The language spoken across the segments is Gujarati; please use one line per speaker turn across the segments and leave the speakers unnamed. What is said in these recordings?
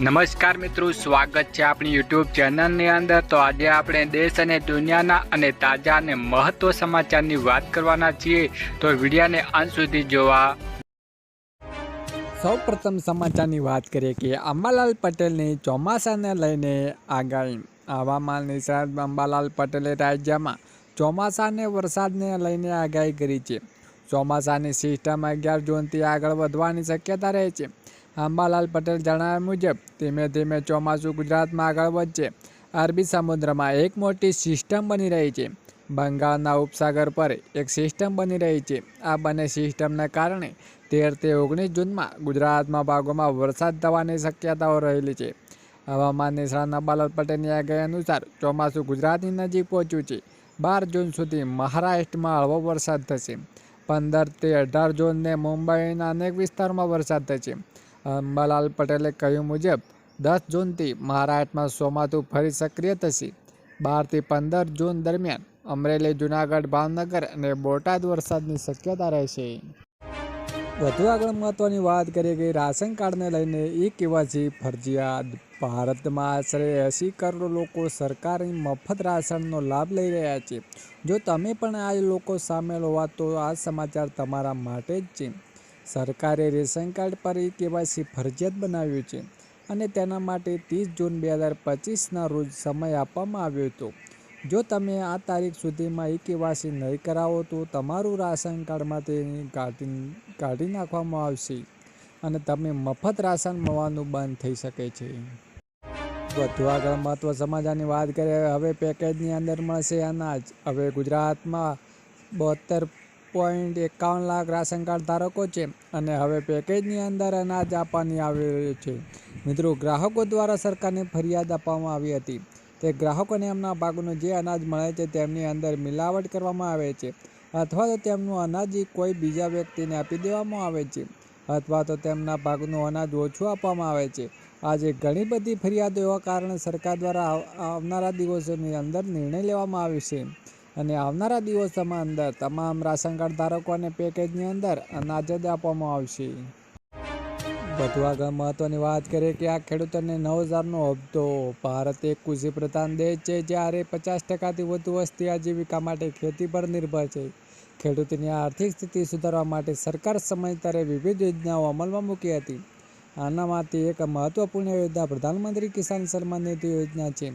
નમસ્કાર મિત્રો, સ્વાગત છે આપણી યુટ્યુબ ચેનલની અંદર। તો આજે આપણે દેશ અને દુનિયાના અને તાજા અને મહત્વ સમાચારની વાત કરવાના છીએ, તો વિડીયોને અંત સુધી જોવા। સૌપ્રથમ સમાચારની વાત કરીએ કે અંબાલાલ પટેલની ચોમાસાને લઈને આગાહી। હવામાન નિષ્ણાત અંબાલાલ પટેલે રાજ્યમાં ચોમાસાને વરસાદને લઈને આગાહી કરી છે। ચોમાસાની સિસ્ટમ 11 જૂનથી આગળ વધવાની શક્યતા રહે છે। અંબાલાલ પટેલ જણાવ્યા મુજબ ધીમે ધીમે ચોમાસું ગુજરાતમાં આગળ વધશે। અરબી સમુદ્રમાં એક મોટી સિસ્ટમ બની રહી છે। બંગાળના ઉપસાગર પર એક સિસ્ટમ બની રહી છે। આ બંને સિસ્ટમને કારણે 13 થી 19 જૂનમાં ગુજરાતમાં ભાગોમાં વરસાદ થવાની શક્યતાઓ રહેલી છે। હવામાન નિષ્ણાત અંબાલાલ પટેલની આગાહી અનુસાર ચોમાસું ગુજરાતની નજીક પહોંચ્યું છે। 12 જૂન સુધી મહારાષ્ટ્રમાં હળવો વરસાદ થશે। 15 થી 18 જૂનને મુંબઈના અનેક વિસ્તારોમાં વરસાદ થશે। અંબાલાલ પટેલે કહ્યું મુજબ 10 જૂનથી મહારાષ્ટ્રમાં ચોમાસું ફરી સક્રિય થશે। 12 થી 15 જૂન દરમિયાન અમરેલી, જૂનાગઢ, ભાવનગર અને બોટાદ વરસાદની શક્યતા રહેશે। વધુ આગળ મહત્વની વાત કરીએ કે રાશન કાર્ડને લઈને ઈ-કેવાયસી ફરજિયાત। ભારતમાં આશરે 80 કરોડ લોકો સરકારી મફત રાશનનો લાભ લઈ રહ્યા છે। જો તમે પણ આ લોકો સામેલ હોવા તો આ સમાચાર તમારા માટે જ છે। સરકારે રેશન કાર્ડ પર ઈ-કેવાયસી ફરજિયાત બનાવ્યું છે અને તેના માટે 30 જૂન 2025ના રોજ સમય આપવામાં આવ્યો હતો। જો તમે આ તારીખ સુધીમાં ઈ-કેવાયસી નહીં કરાવો તો તમારું રાશન કાર્ડમાંથી કાઢી નાખવામાં આવશે અને તમને મફત રાશન મળવાનું બંધ થઈ શકે છે। વધુ આગળ મહત્વ સમાચારની વાત કરીએ, હવે પેકેજની અંદર મળશે અનાજ। હવે ગુજરાતમાં 72.51 લાખ રાશન કાર્ડ ધારકો છે અને હવે પેકેજની અંદર અનાજ આપવાની આવી રહ્યું છે। મિત્રો, ગ્રાહકો દ્વારા સરકારને ફરિયાદ આપવામાં આવી હતી કે ગ્રાહકોને એમના ભાગનું જે અનાજ મળે છે તેમની અંદર મિલાવટ કરવામાં આવે છે, અથવા તો તેમનું અનાજ કોઈ બીજા વ્યક્તિને આપી દેવામાં આવે છે, અથવા તો તેમના ભાગનું અનાજ ઓછું આપવામાં આવે છે। આજે ઘણી બધી ફરિયાદો એવા કારણે સરકાર દ્વારા આવનારા દિવસોની અંદર નિર્ણય લેવામાં આવશે અને આવનારા દિવસોમાં અંદર તમામ રાશન કાર્ડ ધારકોને પેકેજની અંદર અનાજ જ આપવામાં આવશે। વધુ આગળ મહત્વની વાત કરીએ કે આ ખેડૂતોને 9,000નો હપ્તો। ભારત એક કૃષિ પ્રધાન દેશ છે, જ્યારે 50%થી વધુ વસ્તી આજીવિકા માટે ખેતી પર નિર્ભર છે। ખેડૂતોની આર્થિક સ્થિતિ સુધારવા માટે સરકાર સમયાંતરે વિવિધ યોજનાઓ અમલમાં મૂકી હતી। આનામાંથી એક મહત્વપૂર્ણ યોજના પ્રધાનમંત્રી કિસાન સન્માન નિધિ યોજના છે,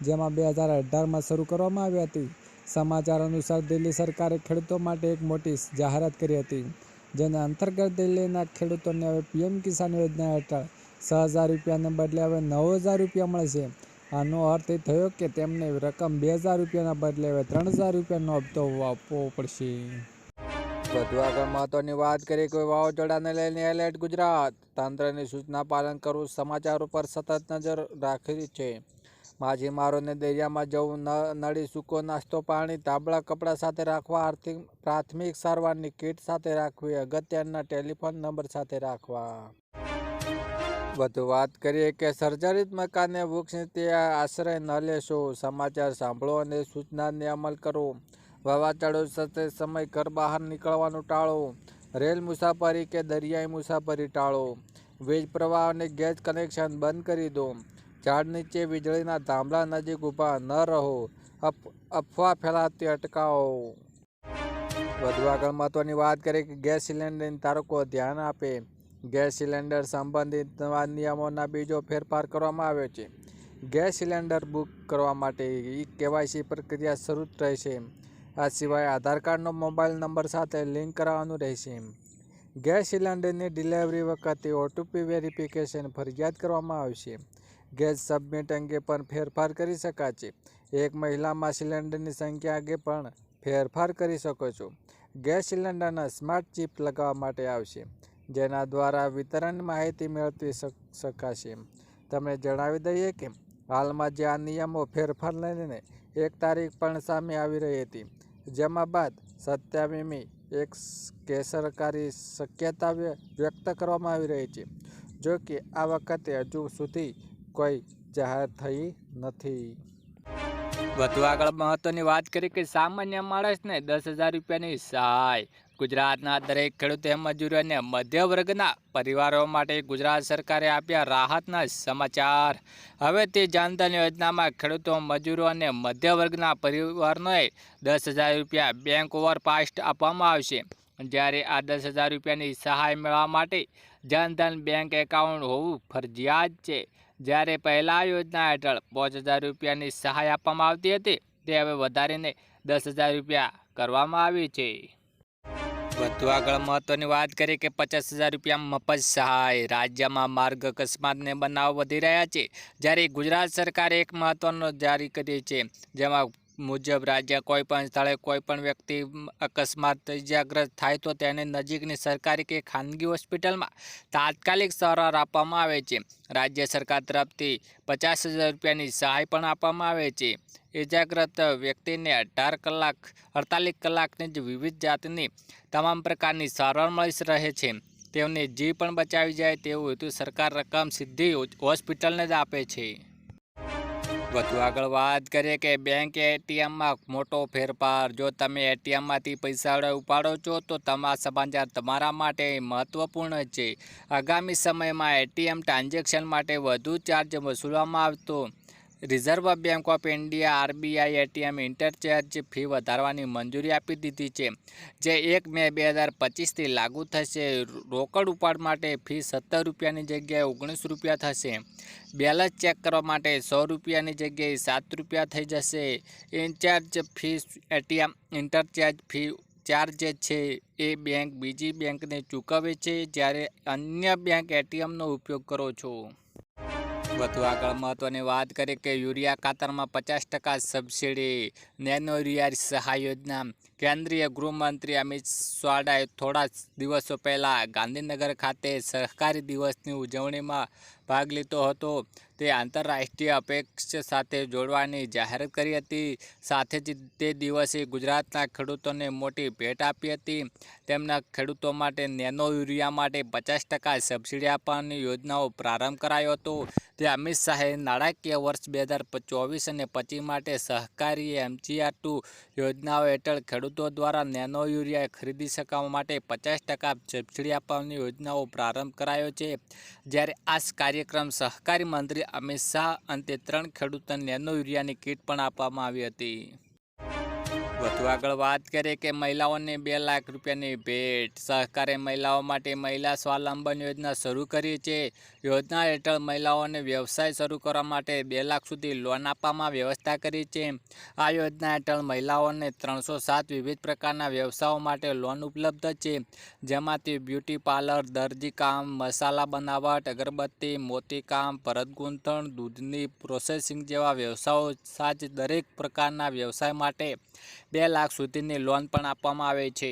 જેમાં 2018માં શરૂ કરવામાં આવી હતી। સમાચાર અનુસાર દિલ્હી સરકારે ખેડૂતો માટે એક મોટી જાહેરાત કરી હતી, જેના અંતર્ગત દિલ્હીના ખેડૂતોને હવે પીએમ કિસાન યોજના હેઠળ 6,000 રૂપિયાને બદલે હવે 9,000 રૂપિયા મળશે। આનો અર્થ એ થયો કે તેમને રકમ 2,000 રૂપિયાના બદલે હવે 3,000 રૂપિયાનો હપ્તો આપવો પડશે। વધુ આગળ મહત્વની વાત કરીએ કે વાવાઝોડાને લઈને એલર્ટ ગુજરાત। તંત્રની સૂચના પાલન કરવું। સમાચારો પર સતત નજર રાખી છે। માછીમારોને દરિયામાં જવું, નળી, સૂકો નાસ્તો, પાણી, ધાબળા, કપડાં સાથે રાખવા, પ્રાથમિક સારવારની કીટ સાથે રાખવી, અગત્યના ટેલિફોન નંબર સાથે રાખવા। વધુ વાત કરીએ કે સર્જરિત મકાનને વૃક્ષ નીચે આશ્રય ન લેશો। સમાચાર સાંભળો અને સૂચનાને અમલ કરો। વાવાઝોડા સાથે સમય ઘર બહાર નીકળવાનું ટાળો। રેલ મુસાફરી કે દરિયાઈ મુસાફરી ટાળો। વીજ પ્રવાહ અને ગેસ કનેક્શન બંધ કરી દો। ઝાડ નીચે, વીજળીના થાંભલા નજીક ઊભા ન રહો। અફવા ફેલાતી અટકાવો। વધુ આગળ મહત્વની વાત કરીએ કે ગેસ સિલિન્ડર ધારકો ધ્યાન આપે। ગેસ સિલિન્ડર સંબંધિત નવા નિયમોના બીજો ફેરફાર કરવામાં આવ્યો છે। ગેસ સિલિન્ડર બુક કરવા માટે ઈ-કેવાયસી પ્રક્રિયા શરૂ રહેશે। આ સિવાય આધાર કાર્ડનો મોબાઈલ નંબર સાથે લિંક કરાવવાનું રહેશે। ગેસ સિલિન્ડરની ડિલિવરી વખતે ઓટીપી વેરિફિકેશન ફરજિયાત કરવામાં આવશે। ગેસ સબમિટ અંગે પણ ફેરફાર કરી શકાશે। એક મહિનામાં સિલિન્ડરની સંખ્યા અંગે પણ ફેરફાર કરી શકો છો। ગેસ સિલિન્ડરના સ્માર્ટ ચિપ લગાવવા માટે આવશે, જેના દ્વારા વિતરણની માહિતી મેળવી શકાશે। તમને જણાવી દઈએ કે હાલમાં જે આ નિયમો ફેરફાર લઈને એક તારીખ પણ સામે આવી રહી હતી, જેમાં બાદ 27મી એક ગેરસરકારી શક્યતા વ્યક્ત કરવામાં આવી રહી છે। જો કે આ વખતે હજુ સુધી કોઈ જાહેર થઈ નથી। વધુ આગળ મહત્વની વાત કરીએ કે સામાન્ય માણસને 10,000 રૂપિયાની સહાય।
ગુજરાતના દરેક ખેડૂતો મજૂરો અને મધ્ય વર્ગના પરિવારો માટે ગુજરાત સરકારે આપ્યા રાહતના સમાચાર। હવે તે જનધન યોજનામાં ખેડૂતો મજૂરો અને મધ્ય વર્ગના પરિવારોને 10,000 રૂપિયા બેંક ઓવરપાસ્ટ આપવામાં આવશે। જ્યારે આ 10,000 રૂપિયાની સહાય મેળવવા માટે જનધન બેંક એકાઉન્ટ હોવું ફરજિયાત છે। જ્યારે પહેલા યોજના હેઠળ 5,000 રૂપિયાની સહાય આપવામાં આવતી હતી, તે હવે વધારીને 10,000 રૂપિયા કરવામાં આવી છે। વધુ આગળ મહત્વની વાત કરીએ કે 50,000 રૂપિયા મફત સહાય। રાજ્યમાં માર્ગ અકસ્માતને બનાવ વધી રહ્યા છે, જ્યારે ગુજરાત સરકારે એક મહત્વનો જારી કરી છે, જેમાં મુજબ રાજ્ય કોઈપણ સ્થળે કોઈપણ વ્યક્તિ અકસ્માત ઇજાગ્રસ્ત થાય તો તેને નજીકની સરકારી કે ખાનગી હોસ્પિટલમાં તાત્કાલિક સારવાર આપવામાં આવે છે। રાજ્ય સરકાર તરફથી 50,000 રૂપિયાની સહાય પણ આપવામાં આવે છે। ઇજાગ્રસ્ત વ્યક્તિને 48 કલાકની જ વિવિધ જાતની તમામ પ્રકારની સારવાર મળી રહે છે। તેઓને જીવ પણ બચાવી જાય તેવું હેતુ સરકાર રકમ સીધી હોસ્પિટલને જ આપે છે। વધુ આગળ વાત કરીએ કે બેંક એટીએમમાં મોટો ફેરફાર। જો તમે એટીએમમાંથી પૈસા ઉપાડો છો તો સમાચાર તમારા માટે મહત્વપૂર્ણ છે। આગામી સમયમાં એટીએમ ટ્રાન્ઝેક્શન માટે વધુ ચાર્જ વસૂલવામાં આવતો reserve bank of India RBI ATM interchange fee વધારવાની મંજૂરી આપી દીધી છે, જે 1 મે 2025થી લાગુ થશે। રોકડ ઉપાડ માટે ફી 17 રૂપિયાની જગ્યાએ 19 રૂપિયા થશે। બેલેન્સ ચેક કરવા માટે 100 રૂપિયાની જગ્યાએ 7 રૂપિયા થઈ જશે। In charge fee ATM interchange fee charge છે એ બેંક બીજી બેંકને ચૂકવે છે જ્યારે અન્ય બેંક એટીએમનો ઉપયોગ કરો છો। વધુ આગળ મહત્વની વાત કરીએ કે યુરિયા ખાતરમાં 50% સબસિડી। નેનો યુરિયા સહાય યોજના। કેન્દ્રીય ગૃહમંત્રી અમિત શાહે થોડા દિવસો પહેલા ગાંધીનગર ખાતે સહકારી દિવસની ઉજવણીમાં ભાગ લીધો હતો। તે આંતરરાષ્ટ્રીય અપેક્ષા સાથે જોડવાની જાહેરાત કરી હતી। સાથે જ તે દિવસે ગુજરાતના ખેડૂતોને મોટી ભેટ આપી હતી। તેમના ખેડૂતો માટે નેનો યુરિયા માટે 50% સબસિડી આપવાની યોજનાનો પ્રારંભ કરાયો હતો। તે અમિત શાહે નાણાકીય વર્ષ 2024 અને 25 માટે સહકારી MGR2 યોજનાઓ હેઠળ ખેડૂતો દ્વારા નેનો યુરિયા ખરીદી શકવા માટે 50% સબસિડી આપવાની યોજનાનો પ્રારંભ કરાયો છે। જ્યારે આ કાર્યક્રમ સહકારી મંત્રી અમિત શાહ અંતે 3 ખેડૂતોને નેનો યુરિયાની કીટ પણ આપવામાં આવી હતી। વધુ આગળ વાત કરીએ કે મહિલાઓને 2 લાખ રૂપિયાની ભેટ। સરકારે મહિલાઓ માટે મહિલા સ્વાવલંબન યોજના શરૂ કરી છે। યોજના હેઠળ મહિલાઓને વ્યવસાય શરૂ કરવા માટે 2 લાખ સુધી લોન આપવામાં વ્યવસ્થા કરી છે। આ યોજના હેઠળ મહિલાઓને 307 વિવિધ પ્રકારના વ્યવસાયો માટે લોન ઉપલબ્ધ છે, જેમાંથી બ્યુટી પાર્લર, દરજીકામ, મસાલા બનાવટ, અગરબત્તી, મોતીકામ, ભરત ગૂંથણ, દૂધની પ્રોસેસિંગ જેવા વ્યવસાયો સાથે દરેક પ્રકારના વ્યવસાય માટે 2 લાખ સુધીની લોન પણ આપવામાં આવે છે।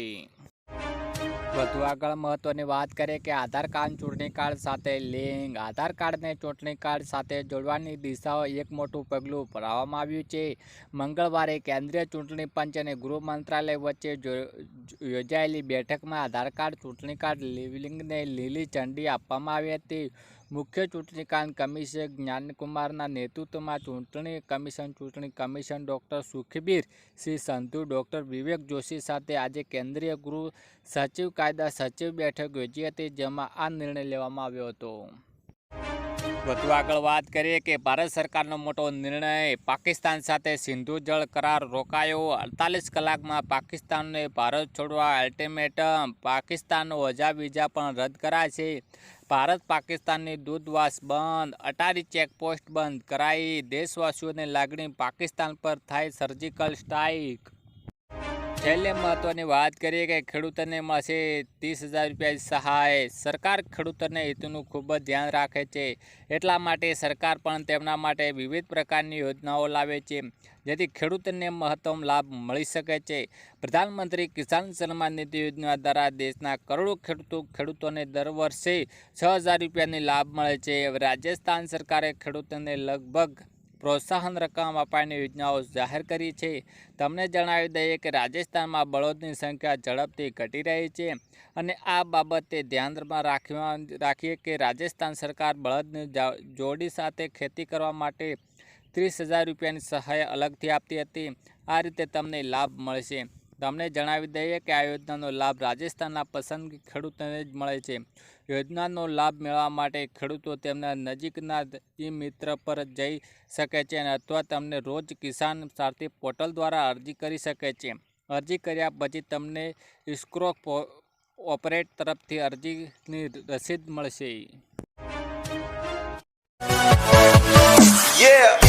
વધુ આગળ મહત્વની વાત કરીએ કે આધાર કાર્ડ ચૂંટણી કાર્ડ સાથે લિંક। આધાર કાર્ડને ચૂંટણી કાર્ડ સાથે જોડવાની દિશામાં એક મોટું પગલું ભરવામાં આવ્યું છે। મંગળવારે કેન્દ્રીય ચૂંટણી પંચ અને ગૃહ મંત્રાલય વચ્ચે યોજાયેલી બેઠકમાં આધાર કાર્ડ ચૂંટણી કાર્ડ લિંકને લીલી ઝંડી આપવામાં આવી હતી। મુખ્ય ચૂંટણી કમિશનર જ્ઞાનકુમારના નેતૃત્વમાં ચૂંટણી કમિશન ડૉક્ટર સુખબીર સિંહ સંધુ, ડૉક્ટર વિવેક જોશી સાથે આજે કેન્દ્રીય ગૃહ સચિવ કાયદા સચિવ બેઠક યોજી હતી, જેમાં આ નિર્ણય લેવામાં આવ્યો હતો। વધુ આગળ વાત કરીએ કે ભારત સરકારનો મોટો નિર્ણય। પાકિસ્તાન સાથે સિંધુ જળ કરાર રોકાયો। 48 કલાકમાં પાકિસ્તાનને ભારત છોડવા અલ્ટિમેટમ। પાકિસ્તાનનો વિઝા પણ રદ કરાશે। ભારત પાકિસ્તાનની દૂતાવાસ બંધ। અટારી ચેકપોસ્ટ બંધ કરાઈ। દેશવાસીઓની લાગણી, પાકિસ્તાન પર થાય સર્જિકલ સ્ટ્રાઇક। છેલ્લે મહત્વની વાત કરીએ કે ખેડૂતોને મળશે 30,000 રૂપિયા સહાય। સરકાર ખેડૂતોના હિતનું ખૂબ જ ધ્યાન રાખે છે, એટલા માટે સરકાર પણ તેમના માટે વિવિધ પ્રકારની યોજનાઓ લાવે છે, જેથી ખેડૂતોને મહત્તમ લાભ મળી શકે છે। પ્રધાનમંત્રી કિસાન સન્માન નિધિ યોજના દ્વારા દેશના કરોડો ખેડૂતોને દર વર્ષે 6,000 રૂપિયાની લાભ મળે છે। રાજસ્થાન સરકારે ખેડૂતોને લગભગ પ્રોત્સાહન રકમ આપવાની યોજનાઓ જાહેર કરી છે। તમને જણાવી દઈએ કે રાજસ્થાનમાં બળદની સંખ્યા ઝડપથી ઘટી રહી છે અને આ બાબતે ધ્યાનમાં રાખીએ કે રાજસ્થાન સરકાર બળદની જોડી સાથે ખેતી કરવા માટે 30,000 રૂપિયાની સહાય અલગથી આપતી હતી। આ રીતે તમને લાભ મળશે। તમને જણાવી દઈએ કે આ યોજનાનો લાભ રાજસ્થાનના પસંદગી ખેડૂતોને જ મળે છે. યોજનાનો લાભ મેળવવા માટે ખેડૂતો તેમના નજીકના મિત્ર પર જઈ શકે છે અથવા તમને રોજ કિસાન સારથી પોર્ટલ દ્વારા અરજી કરી શકે છે. અરજી કર્યા પછી તમને ઇસ્ક્રો ઓપરેટ તરફથી અરજીની રસીદ મળશે.
Yeah.